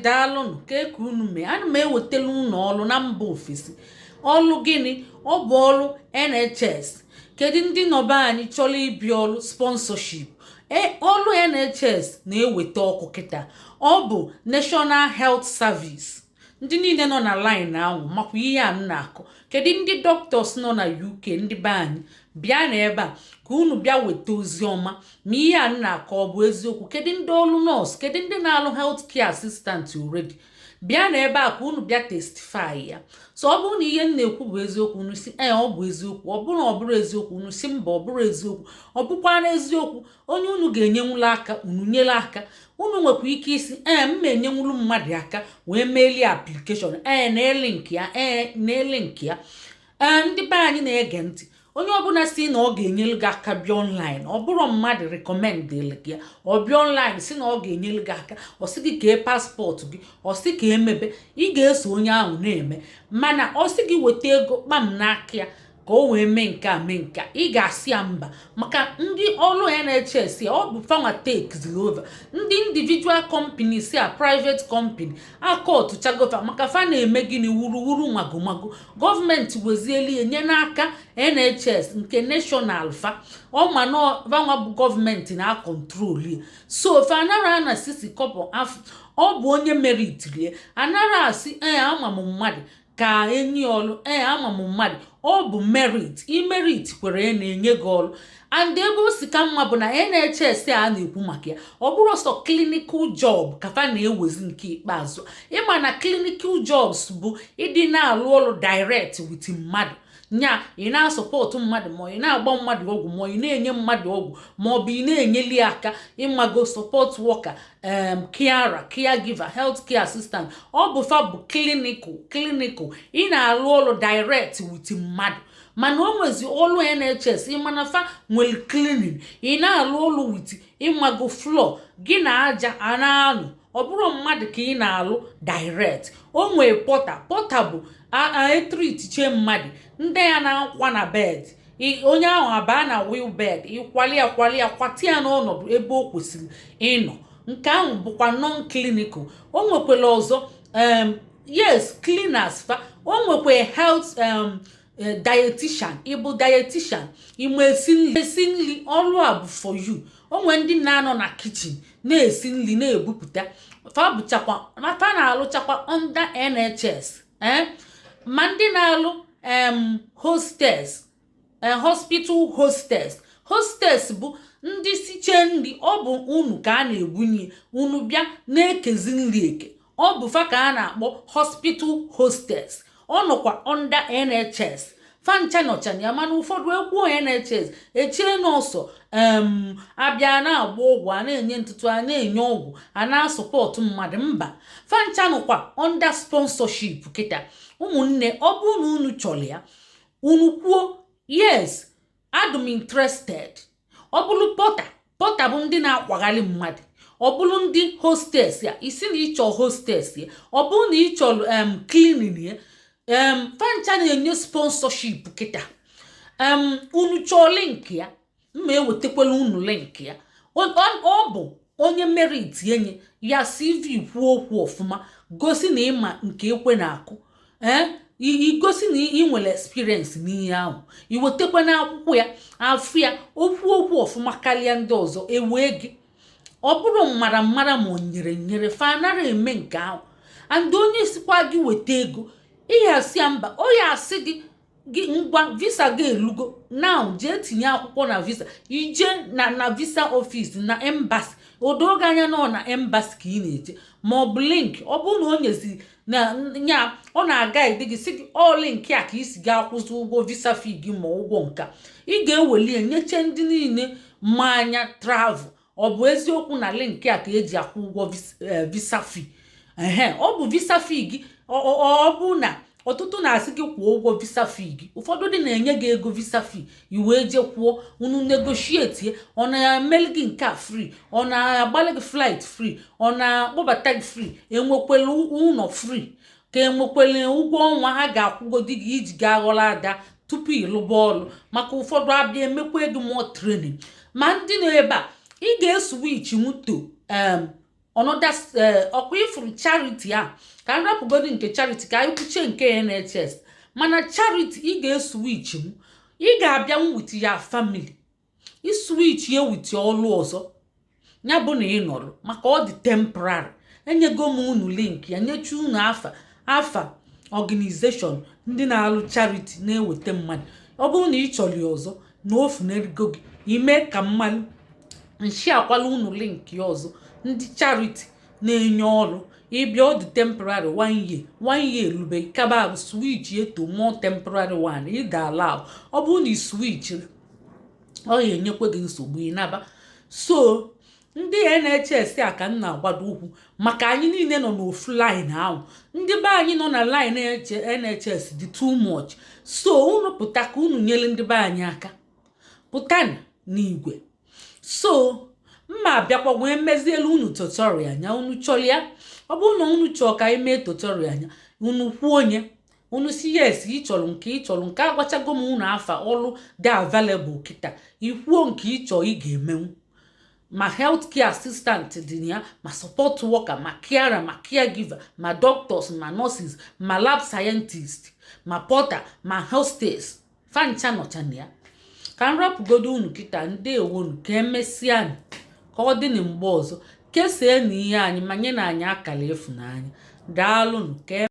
Daalụnụ ka eke unu mee. Ana m ewetala unu ọlụ na mba ofesi. Ọlụ gịnị? Ọ bụ ọlụ NHS. Kedu ndị nọba anyị chọrọ ịbịa ọlụ sponsorship? Ọlụ NHS na-eweta ọkụ kịta. Ọ bụ National Health Service. Ndị niile nọ na line ahụ makwa ihe a m na-akọ. Kedu ndị doctors nọ na UK, ndị be anyị bịa n'ebe a ka unu bịa weta ozi ọma ma ihe a m na-akọ ọ bụ eziokwu? Kedu ndị ọlụ nọọsụ? Kedu ndị na-alụ health care assistant already? Bịa n'ebe a ka unu bịa testify ya. So ọ bụrụ na ihe m na-ekwu bụ eziokwu, unu si ọ bụ eziokwu. Ọ bụrụ na ọ bụrụ eziokwu, unu si mba ọ bụrụ eziokwu. Ọ bụkwa na eziokwu, onye unu ga-enyenwula aka, unu nyere aka. Unu nwekwa ike isi m enyenwulu mmadụ aka wee meelie application na-elink ya na-elink ya. Ndị be anyị na-ege ntị, onye ọbụla si na ọ ga-enyelu gị aka bịa online, ọ bụrụ mmadụ recommend gị ya ọ bịa online si na ọ ga-enyelu gị aka, ọ sị gị kee paspọtụ gị, ọ sị ka emebe, ị ga-eso onye ahụ na-eme. Mana ọ sị gị weta ego kpam n'aka ya ka o wee mee nke a mee nke a, ị ga-asị ya mba. Maka ndị ọrụ NHS ya ọ bụ fanwa takes over. Ndị individual companies ya private company akọtụchagova maka fa na-eme gịnị wuruwuru nwagomago. Gọọmenti wezieli nye n'aka NHS nke national fa ọma na fanwa bụ gọọmenti na-akọntrol ya. So fa anara ana sisi kọpọ afọ ọ bụ onye meritrie, anara asị ama m mmadụ ka enyi ọlụ ama m mmadụ. Ọ bụ merit, imerit kwere na-enye gị ọlụ. And ebe o si ka mma bụ na NHS a na-ekwu maka ya ọ bụrụ sọ clinical job ka fa na-ewezi nke ikpeazụ. Ịma na clinical jobs bụ ịdị na-alụ ọlụ direct with mmadụ nya, ị na-asọpọtụ mmadụ ma ị na-agba mmadụ ọgwụ ma ị na-enye mmadụ ọgwụ ma ọ bụ ị na-enyeli aka ịmago support worker, caregiver, health care assistant. Ọ bụ fa bụ clinical ị na-alụ ọlụ direct with mmadụ. Mana o nwezi ọlụ NHS ịmana fa nwere cleaning, ị na-alụ ọlụ with ịmago floor gị na aja a na-alụ. Ọ bụrụ mmadụ ka ị na-alụ direct. O nwee pọta bụ etritiche mmadụ ndị ya na-akwa na bed, onye ahụ abaa na wheel bed, ịkwali akwati ya n'ọnọdụ ebe o kwesịrị ịnọ. Nke ahụ bụkwa non-clinical. O nwekwara ọzọ yes cleaners fa. O nwekwa health dietitian. Ịbụ dietitian ime esi nri, ọrụ a bụ for you. O nwee ndị na-anọ na kitchen na-esi nri na-ebupụta, fa bụchakwa fa na-alụchakwa under NHS. Ma ndị na-alụ hostess, hospital hostess bụ ndị siche nri. Ọ bụ unu ka a na-ebunye unu bịa na-ekezi nri eke. Ọ bụ fa ka a na-akpọ hospital hostess. Ọ nọkwa under NHS. Fancha nọchana ya, mana ụfọdụ ekwuo NHS echie n'ọsọ abịa na-agba ọgwụ, a na-enye ntụtụ, a na-enye ọgwụ, a na-asọpọtụ mmadụ. Mba, fancha nọkwa under sponsorship kịta. Ụmụnne, ọ bụrụ na unu chọrọ ya, unu kwuo yes I'm interested. Ọ bụrụ pọta bụ ndị na-akwagharị mmadụ. Ọ bụrụ ndị hostess ya, isi na ịchọ hostess ya. Ọ bụrụ na ịchọrọ cleaning ya, fancha na-enye sponsorship kịta. Unu chọọ link ya, mma ewetakwala unu link ya. Ọ bụ onye merit yenye ya CV kwuo okwu ọfụma, gosi na ịma nke ekwe na-akụ. Igosi na ị nwere experience n'ihe ahụ, iwetekwa na akwụkwọ ya afụ ya okwu ọfụma karịa ndị ọzọ ewee gị. Ọ bụrụ mmara ma o nyere fa anara eme nke ahụ. And onye sikwa gị weta ego, ị ya asị ya mba. O ya asị gị ngwa visa gị elugo now jee tinye akwụkwọ na visa. Ije na visa office na embassy, odoga anya nọ na embassy ka ị na-eje ma ọ bụ link. Ọ bụrụ na o nyezi na nya ọ na-aga ide gị sị gị link a ka isi ga akwụsị ụgwọ visa fee gị ma ụgwọ nka, ị ga-eweli nyeche ndị niile mmanya travel. Ọ bụ eziokwu na link a ka eji akwụ ụgwọ visa fee. Ọ bụ visa fee gị. Ọ bụ na ọtụtụ na-asị gị kwụọ ụgwọ visa fee gị. Ụfọdụ dị na-enye gị ego visa fee, iwee je kwụọ, unu negotiate. Ọ na-emeli gị nke a free, ọ na-agbalị gị flight free, ọ na-akpọbata gị free, enwekwele ụlọ free, ka enwekwele ụgwọ ọnwa ha ga-akwụgodi gị iji gaa ghọrọ ada tupu ịlụba ọrụ. Maka ụfọdụ abịa emekwa gị more training. Ma ndị nọ ebe a, ị ga-eswitch nwuto another ọkwa ifuru charity a ka m rapụgodi nke charity ka anyị kwuchie nke NHS. Mana charity ị ga-eswitch m, ị ga-abịa m with ya family, iswitch ya with ọlụ ọzọ, ya bụ na ị nọrọ maka ọ dị temporary. Enyego m unu link ya, nyechi unu afa organization ndị na-alụ charity na-eweta mmadụ. Ọ bụrụ na ị chọrọ ya ọzọ na ofu na-erigo gị, ime ka mmadụ nshi akwala unu link ya ọzọ. Ndị charity na-enye ọrụ ịbịa ọ dị temporary 1 year elube kaba switch eto more temporary one ị ga-allow. Ọ bụrụ na ị switch ọ ga-enyekwa gị nsogbu ịnaba. So ndị NHS a ka m na-agbado okwu maka anyị niile nọ n'ofu line ahụ. Ndị be anyị nọ na line NHS dị too much. So unu pụta ka unu nyere ndị be anyị aka, pụta n'igwe. So mma abịakwa wee mezielu unu tutorial anya unu chọrọ ya. Ọ bụrụ na unu chọọ ka anyị mee tutorial anya, unu kwuo onye unu si yes ị chọrọ nke agwachago m unu afa ọlụ dị available kịta. Ikwuo nke ị chọọ ị ga-emenwu. Ma healthcare assistant dị ya, ma support worker, ma carer, ma caregiver, ma doctors, ma nurses, ma lab scientist, ma porter, ma hostess. Fancha nọcha na ya. Ka m rapụgodo unu kịta, ndewonu, ka emesịa ka ọ dị na mgbe ọzọ. Kesee na ihe anyị ma nye na anyị akara efu n'anya. Daalụnụ.